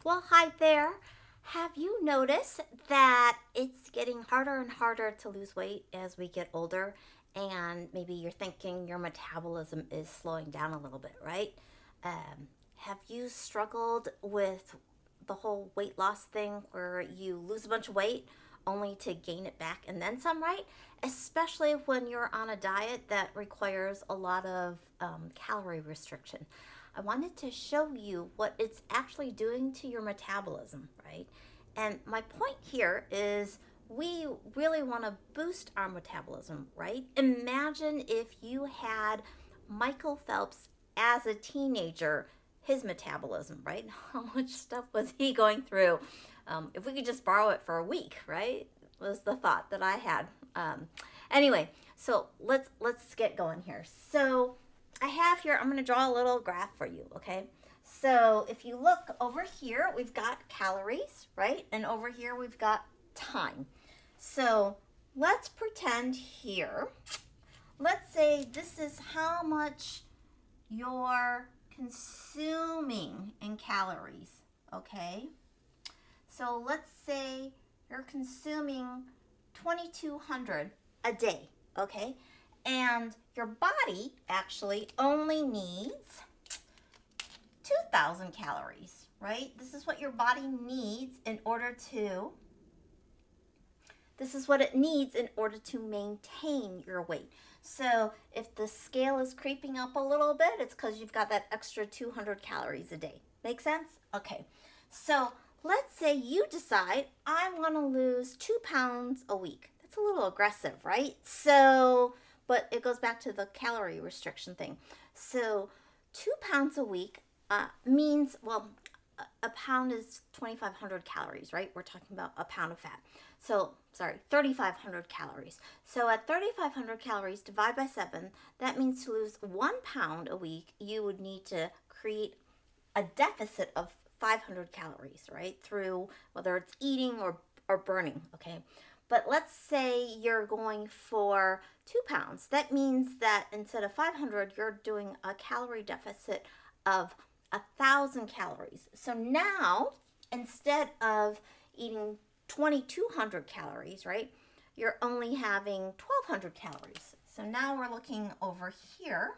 Well, hi there. Have you noticed that it's getting harder and harder to lose weight as we get older? And maybe you're thinking your metabolism is slowing down a little bit, right? Have you struggled with the whole weight loss thing where you lose a bunch of weight only to gain it back and then some, right? Especially when you're on a diet that requires a lot of calorie restriction. I wanted to show you what it's actually doing to your metabolism, right? And my point here is we really want to boost our metabolism, right? Imagine if you had Michael Phelps as a teenager, his metabolism, right? How much stuff was he going through? If we could just borrow it for a week, right? Was the thought that I had. Anyway, so let's get going here. So I have here, I'm going to draw a little graph for you, okay? So if you look over here, we've got calories, right? And over here, we've got time. So let's pretend here, let's say this is how much you're consuming in calories, okay? So let's say you're consuming 2,200 a day, okay? And your body actually only needs 2,000 calories, right? This is what your body needs in order to maintain your weight. So if the scale is creeping up a little bit, it's because you've got that extra 200 calories a day. Make sense? Okay. So let's say you decide, I want to lose 2 pounds a week. That's a little aggressive, right? So, but it goes back to the calorie restriction thing. So 2 pounds a week means, well, a pound is 2,500 calories, right? We're talking about a pound of fat. So, 3,500 calories. So at 3,500 calories, divide by 7, that means to lose 1 pound a week, you would need to create a deficit of 500 calories, right? Through whether it's eating or burning, okay? But let's say you're going for 2 pounds. That means that instead of 500, you're doing a calorie deficit of 1,000 calories. So now, instead of eating 2,200 calories, right, you're only having 1,200 calories. So now we're looking over here,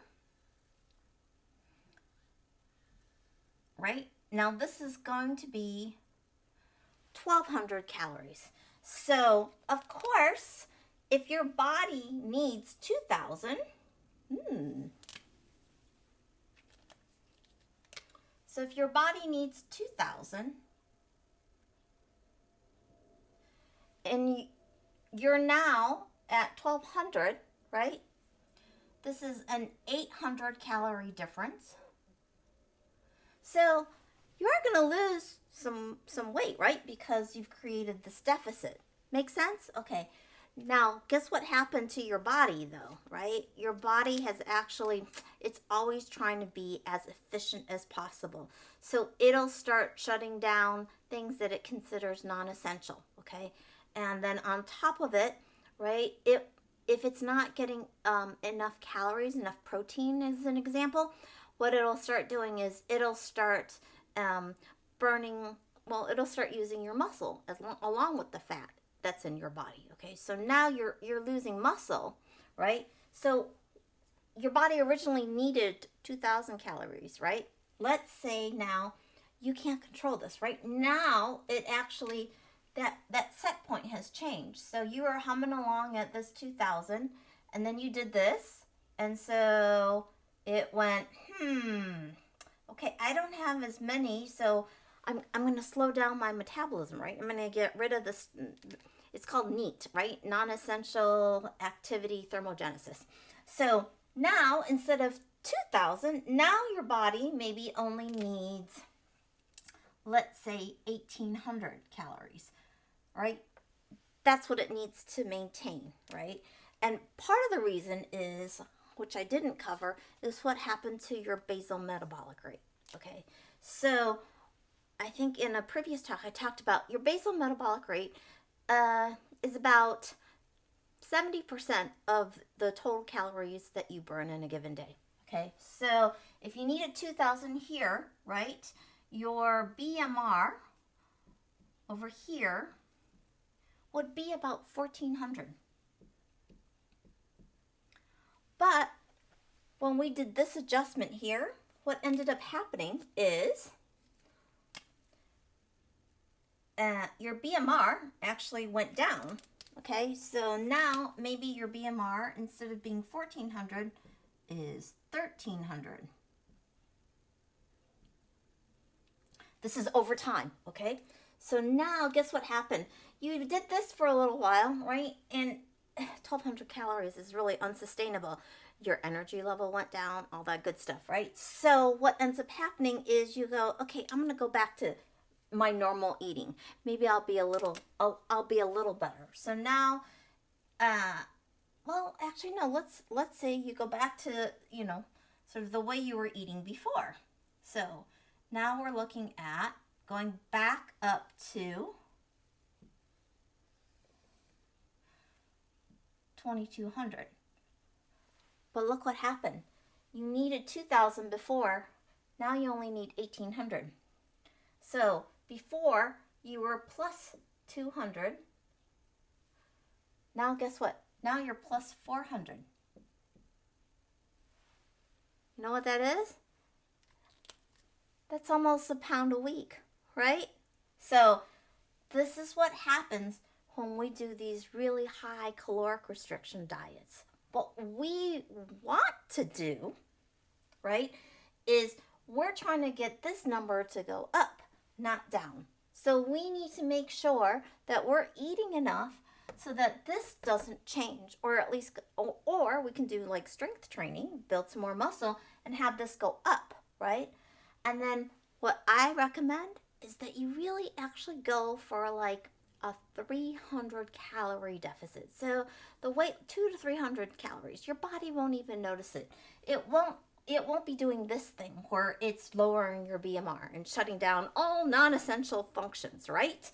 right? Now this is going to be 1,200 calories. So, of course, if your body needs 2,000, so if your body needs 2,000, and you're now at 1,200, right? This is an 800 calorie difference. So you are going to lose some weight, right? Because you've created this deficit. Make sense? Okay. Now, guess what happened to your body, though, right? Your body has actually, it's always trying to be as efficient as possible. So it'll start shutting down things that it considers non-essential, okay? And then on top of it, right, if it's not getting enough calories, enough protein as an example, what it'll start doing is it'll start burning, well, it'll start using your muscle along with the fat that's in your body, okay? So now you're losing muscle, right? So your body originally needed 2,000 calories, right? Let's say now you can't control this, right? Now it actually, that set point has changed. So you were humming along at this 2,000, and then you did this, and so it went, okay, I don't have as many, so I'm going to slow down my metabolism, right? I'm going to get rid of this. It's called NEAT, right? Non-essential activity thermogenesis. So now, instead of 2,000, now your body maybe only needs, let's say, 1,800 calories, right? That's what it needs to maintain, right? And part of the reason is, which I didn't cover, is what happened to your basal metabolic rate, okay? So I think in a previous talk, I talked about your basal metabolic rate is about 70% of the total calories that you burn in a given day, okay? So if you needed 2,000 here, right, your BMR over here would be about 1400. But when we did this adjustment here, what ended up happening is your BMR actually went down. Okay, so now maybe your BMR, instead of being 1400, is 1300. This is over time, okay? So now guess what happened? You did this for a little while, right? And 1200 calories is really unsustainable. Your energy level went down, all that good stuff, right? So what ends up happening is you go, okay, I'm gonna go back to my normal eating. Maybe I'll be a little better. So now, well, actually no. Let's say you go back to sort of the way you were eating before. So now we're looking at going back up to 2200. But look what happened. You needed 2000 before. Now you only need 1800. So before you were plus 200. Now guess what? Now you're plus 400. You know what that is? That's almost a pound a week, right? So this is what happens when we do these really high caloric restriction diets. What we want to do, right, is we're trying to get this number to go up, not down. So we need to make sure that we're eating enough so that this doesn't change, or at least, or we can do like strength training, build some more muscle, and have this go up, right? And then what I recommend is that you really actually go for like a 300 calorie deficit. So the weight 200 to 300 calories, your body won't even notice it. It won't be doing this thing where it's lowering your BMR and shutting down all non-essential functions, right?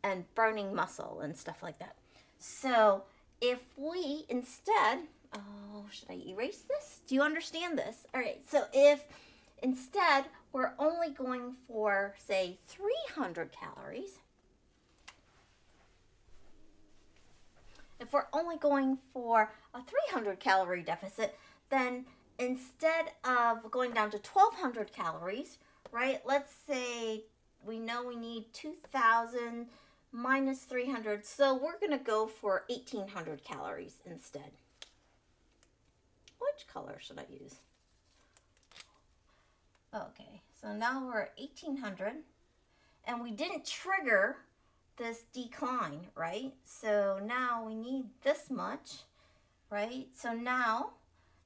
And burning muscle and stuff like that. So if we instead, oh, should I erase this? Do you understand this? All right, so if instead we're only going for, say, 300 calories, if we're only going for a 300 calorie deficit, then instead of going down to 1200 calories, right, let's say we know we need 2000 minus 300, so we're going to go for 1800 calories instead. Which color should I use? Okay, so now we're at 1800, and we didn't trigger this decline, right? So now we need this much, right? So now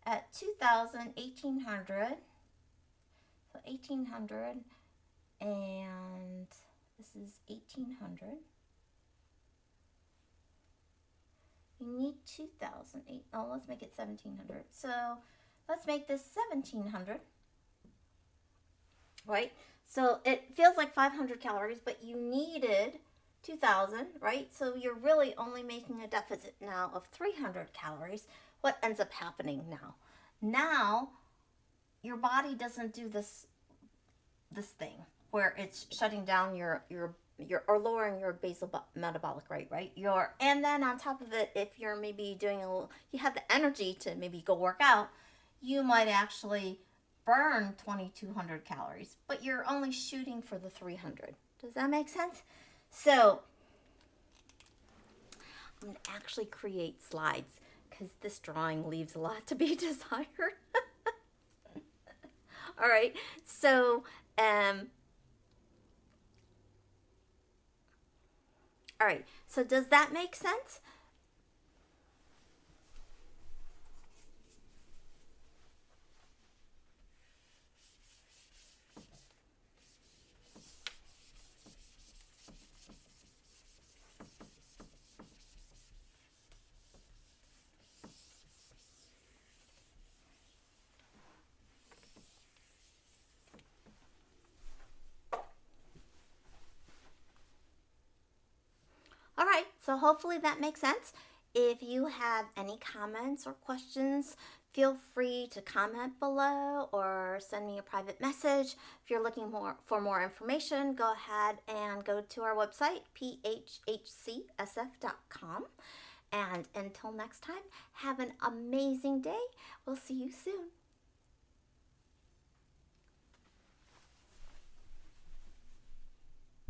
at 2000, 1800, so 1800, and this is 1800. You need 2000. Oh, let's make it 1700. So let's make this 1700. Right? So it feels like 500 calories, but you needed 2000, right? So you're really only making a deficit now of 300 calories. What ends up happening now? Now your body doesn't do this thing where it's shutting down your or lowering your basal metabolic rate, right? And then on top of it, if you're maybe doing you have the energy to maybe go work out, you might actually burn 2200 calories, but you're only shooting for the 300. Does that make sense? So I'm going to actually create slides because this drawing leaves a lot to be desired. All right, so all right, so does that make sense? All right, so hopefully that makes sense. If you have any comments or questions, Feel free to comment below or send me a private message. If you're looking for more information, go ahead and go to our website, phhcsf.com. And until next time, have an amazing day. We'll see you soon.